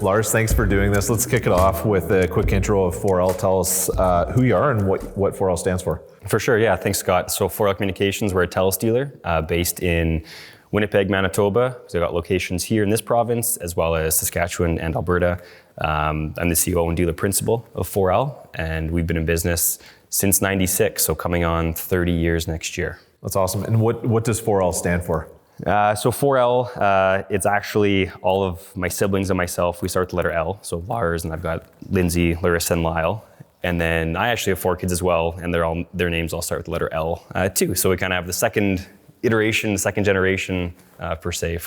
Lars, thanks for doing this. Let's kick it off with a quick intro of 4L. Tell us who you are and what 4L stands for. For sure, yeah. Thanks, Scott. So 4L Communications, we're a TELUS dealer based in Winnipeg, Manitoba. So we've got locations here in this province, as well as Saskatchewan and Alberta. I'm the CEO and dealer principal of 4L, and we've been in business since '96, so coming on 30 years next year. That's awesome. And what does 4L stand for? So 4L, it's actually all of my siblings and myself. We start with the letter L, so Lars, and I've got Lindsay, Larissa, and Lyle. And then I actually have 4 kids as well, and their names all start with the letter L too. So we kind of have the second iteration, second generation per se.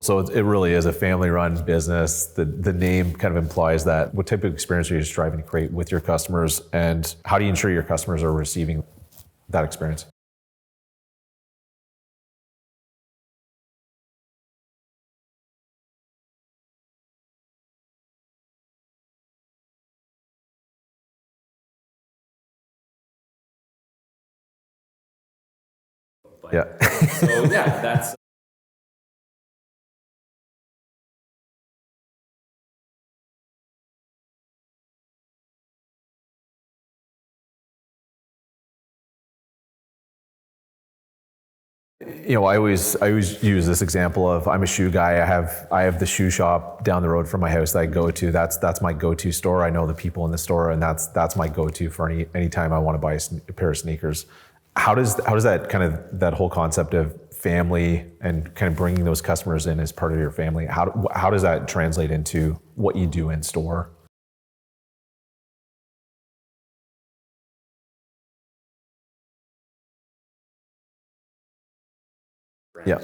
So it really is a family-run business. The name kind of implies that. What type of experience are you striving to create with your customers, and how do you ensure your customers are receiving that experience? Yeah. So yeah, that's. I always use this example of I'm a shoe guy. I have the shoe shop down the road from my house that I go to. That's my go-to store. I know the people in the store, and that's my go-to for any time I want to buy a pair of sneakers. How does that kind of that whole concept of family and kind of bringing those customers in as part of your family? How does that translate into what you do in store? Yeah.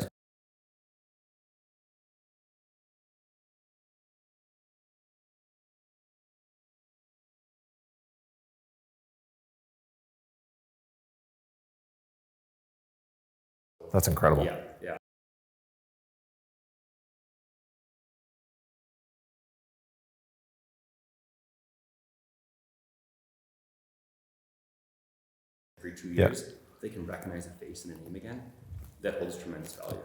That's incredible. Yeah, yeah. Every 2 years, they can recognize a face and a name again. That holds tremendous value.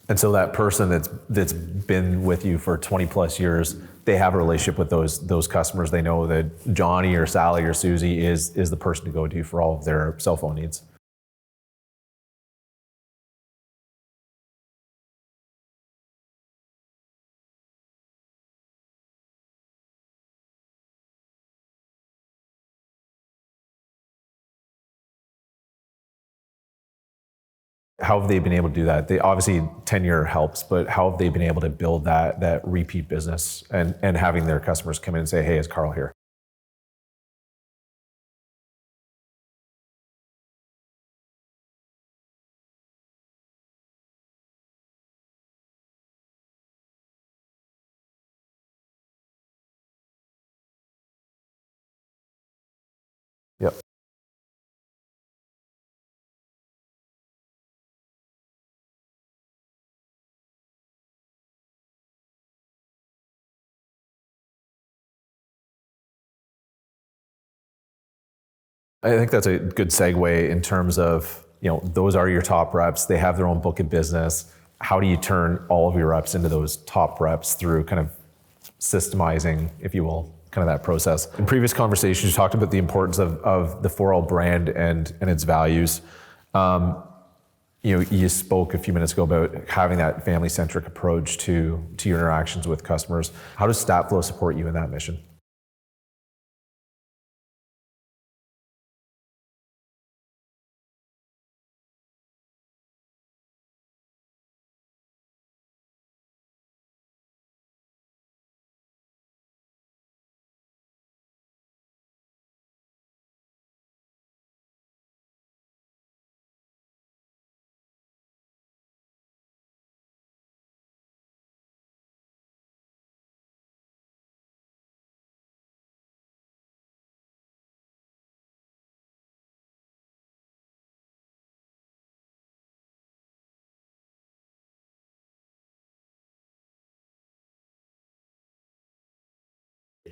And so that person that's been with you for 20 plus years, they have a relationship with those customers. They know that Johnny or Sally or Susie is the person to go to for all of their cell phone needs. How have they been able to do that? They obviously tenure helps, but how have they been able to build that repeat business and having their customers come in and say, "Hey, it's Carl here"? Yep. I think that's a good segue in terms of, those are your top reps. They have their own book of business. How do you turn all of your reps into those top reps through kind of systemizing, if you will, kind of that process? In previous conversations, you talked about the importance of the 4L brand and its values. You spoke a few minutes ago about having that family-centric approach to your interactions with customers. How does Statflo support you in that mission?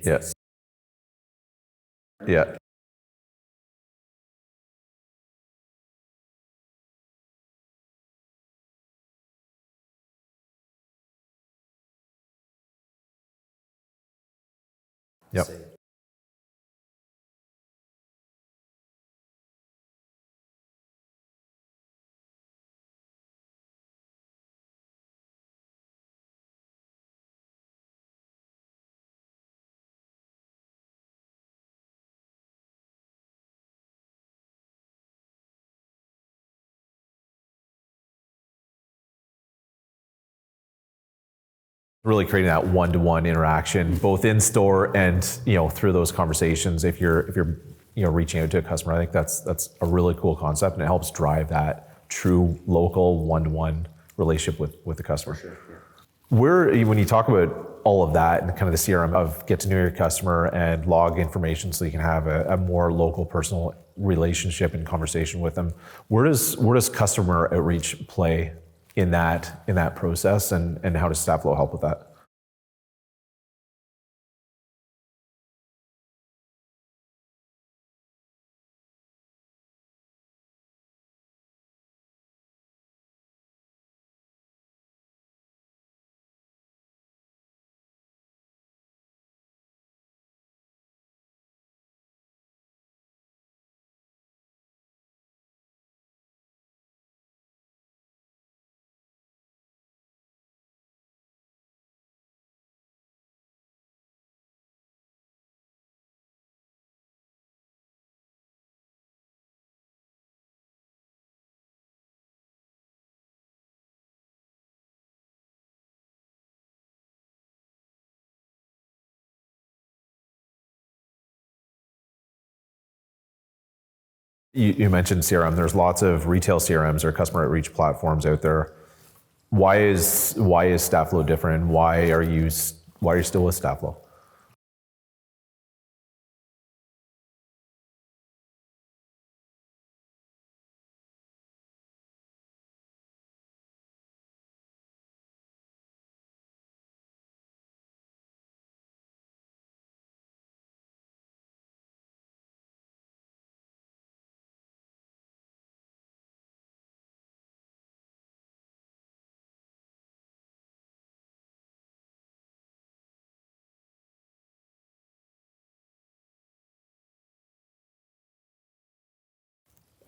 Yes. Yeah. Yep. Really creating that one-to-one interaction, both in store and through those conversations. If you're reaching out to a customer, I think that's a really cool concept, and it helps drive that true local one-to-one relationship with the customer. Sure, yeah. When you talk about all of that and kind of the CRM of get to know your customer and log information so you can have a more local personal relationship and conversation with them, where does customer outreach play in that process, and how does Statflo help with that? You mentioned CRM. There's lots of retail CRMs or customer outreach platforms out there. Why is Statflo different? Why are you still with Statflo?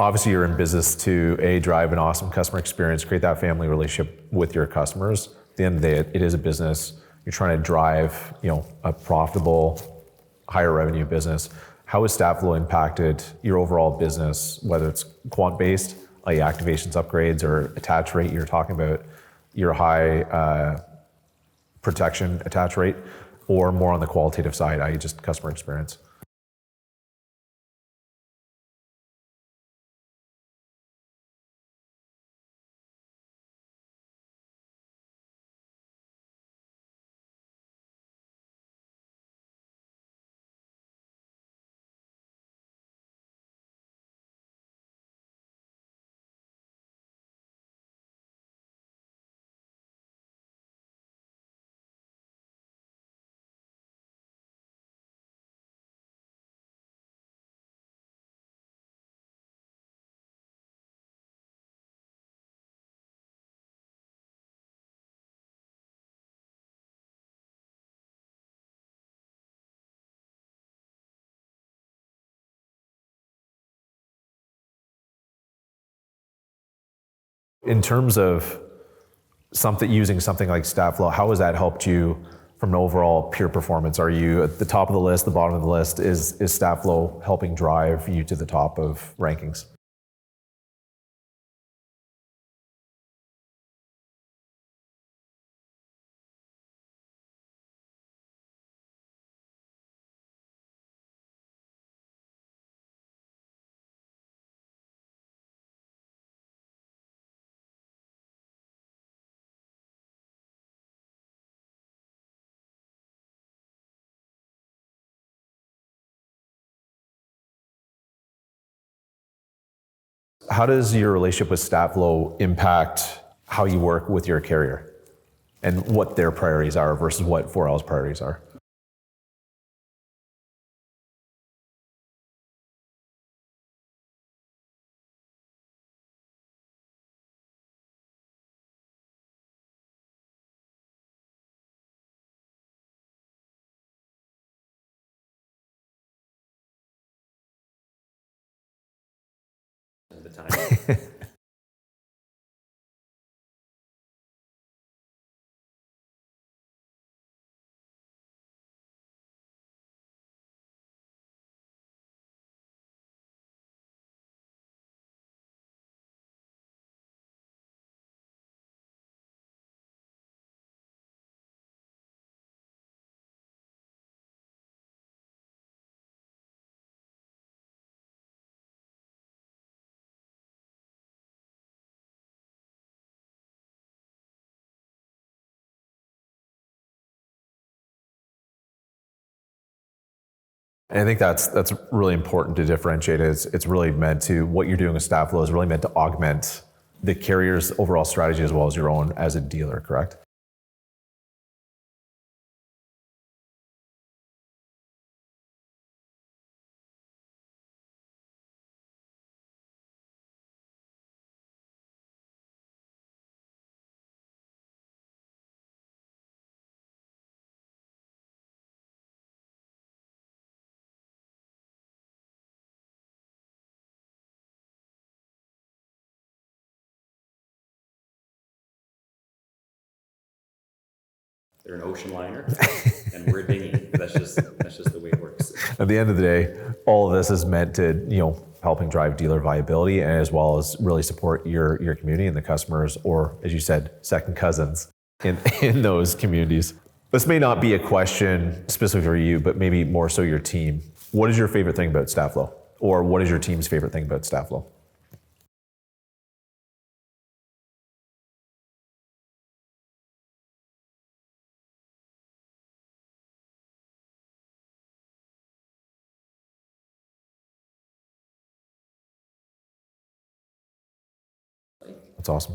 Obviously, you're in business to drive an awesome customer experience, create that family relationship with your customers. At the end of the day, it is a business. You're trying to drive, a profitable, higher revenue business. How has Statflo impacted your overall business, whether it's quant-based, like activations, upgrades, or attach rate? You're talking about your high protection attach rate, or more on the qualitative side, i.e. just customer experience? In terms of using something like Statflo, how has that helped you from an overall peer performance? Are you at the top of the list, the bottom of the list? Is Statflo helping drive you to the top of rankings? How does your relationship with Statflo impact how you work with your carrier and what their priorities are versus what 4L's priorities are? time. And I think that's really important to differentiate. It's really meant to, what you're doing with Statflo is really meant to augment the carrier's overall strategy as well as your own as a dealer, correct? They're an ocean liner, and we're a dinghy. That's just the way it works. At the end of the day, all of this is meant to, helping drive dealer viability and as well as really support your community and the customers, or as you said, second cousins in those communities. This may not be a question specifically for you, but maybe more so your team. What is your favorite thing about Statflo? Or what is your team's favorite thing about Statflo? That's awesome.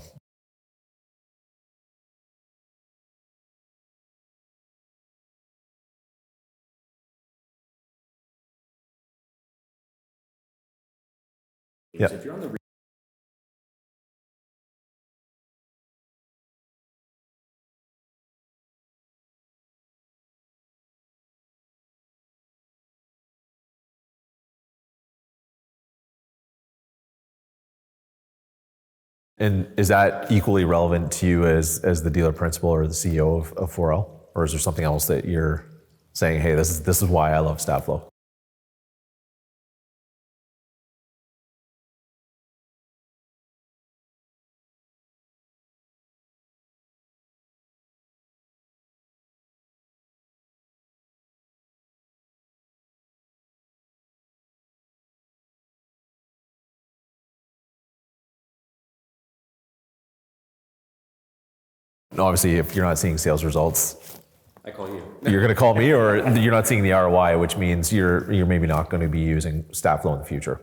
Yeah. So if you're on the And is that equally relevant to you as the dealer principal or the CEO of 4L? Or is there something else that you're saying, hey, this is why I love Statflo? And obviously, if you're not seeing sales results, I call you. you're going to call me, or you're not seeing the ROI, which means you're maybe not going to be using Statflo in the future.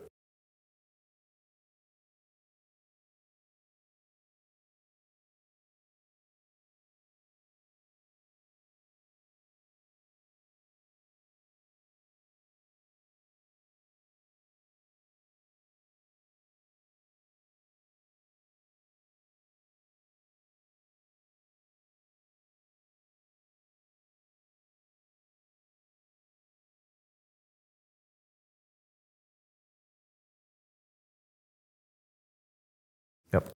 Yep.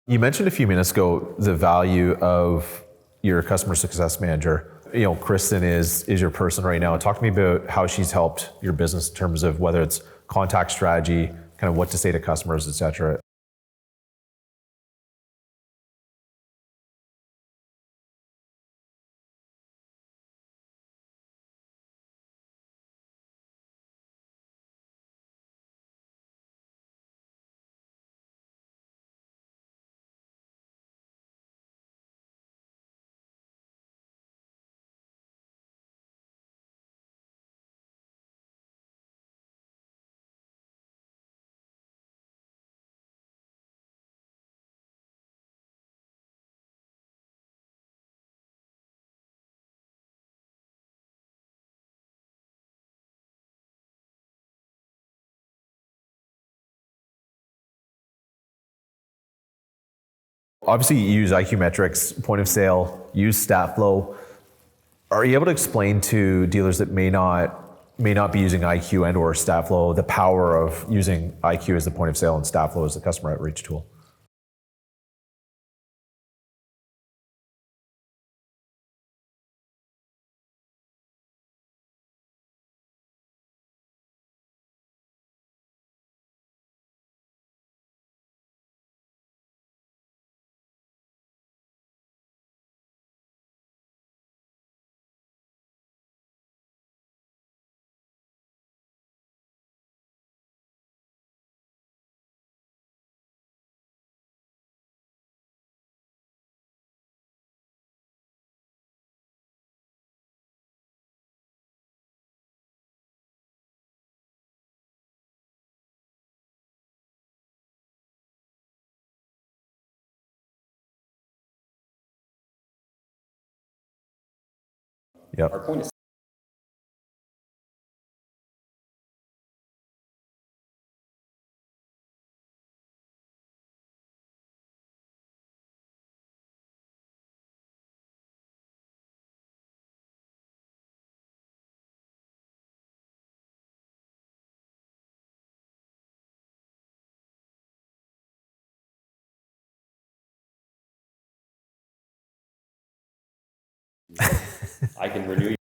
You mentioned a few minutes ago the value of your customer success manager. Kristen is your person right now. Talk to me about how she's helped your business in terms of whether it's contact strategy, kind of what to say to customers, et cetera. Obviously, you use IQ metrics, point of sale, use Statflo. Are you able to explain to dealers that may not may not be using IQ and or Statflo, the power of using IQ as the point of sale and Statflo as the customer outreach tool. Yep. Our point is I can renew.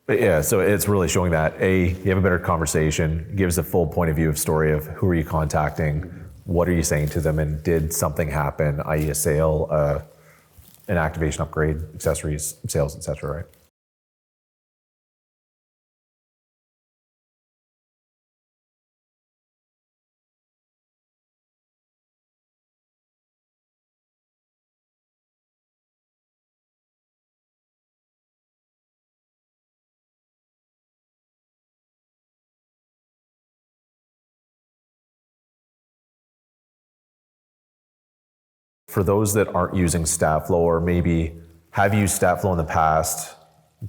But yeah, so it's really showing that you have a better conversation, gives a full point of view of story of who are you contacting, what are you saying to them, and did something happen, i.e. a sale, an activation upgrade, accessories, sales, etc. Right? For those that aren't using Statflo or maybe have used Statflo in the past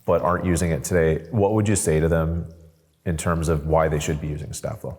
but aren't using it today, what would you say to them in terms of why they should be using Statflo?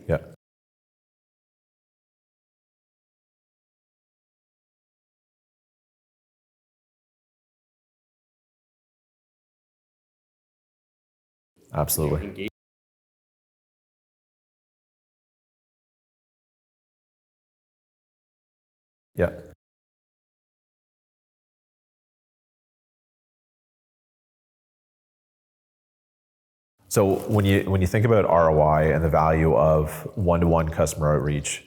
Yeah. Absolutely. Yeah. So when you think about ROI and the value of one-to-one customer outreach,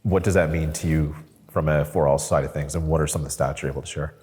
what does that mean to you from a for all side of things, and what are some of the stats you're able to share?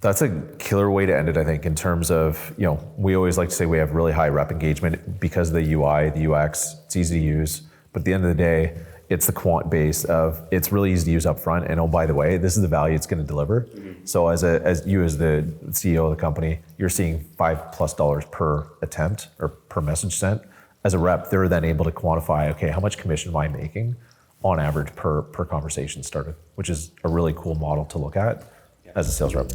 That's a killer way to end it, I think, in terms of, we always like to say we have really high rep engagement because of the UI, the UX, it's easy to use. But at the end of the day, it's the quant base of it's really easy to use up front. And oh, by the way, this is the value it's going to deliver. Mm-hmm. So as you as the CEO of the company, you're seeing $5+ per attempt or per message sent. As a rep, they're then able to quantify, okay, how much commission am I making on average per conversation started, which is a really cool model to look at as a sales rep.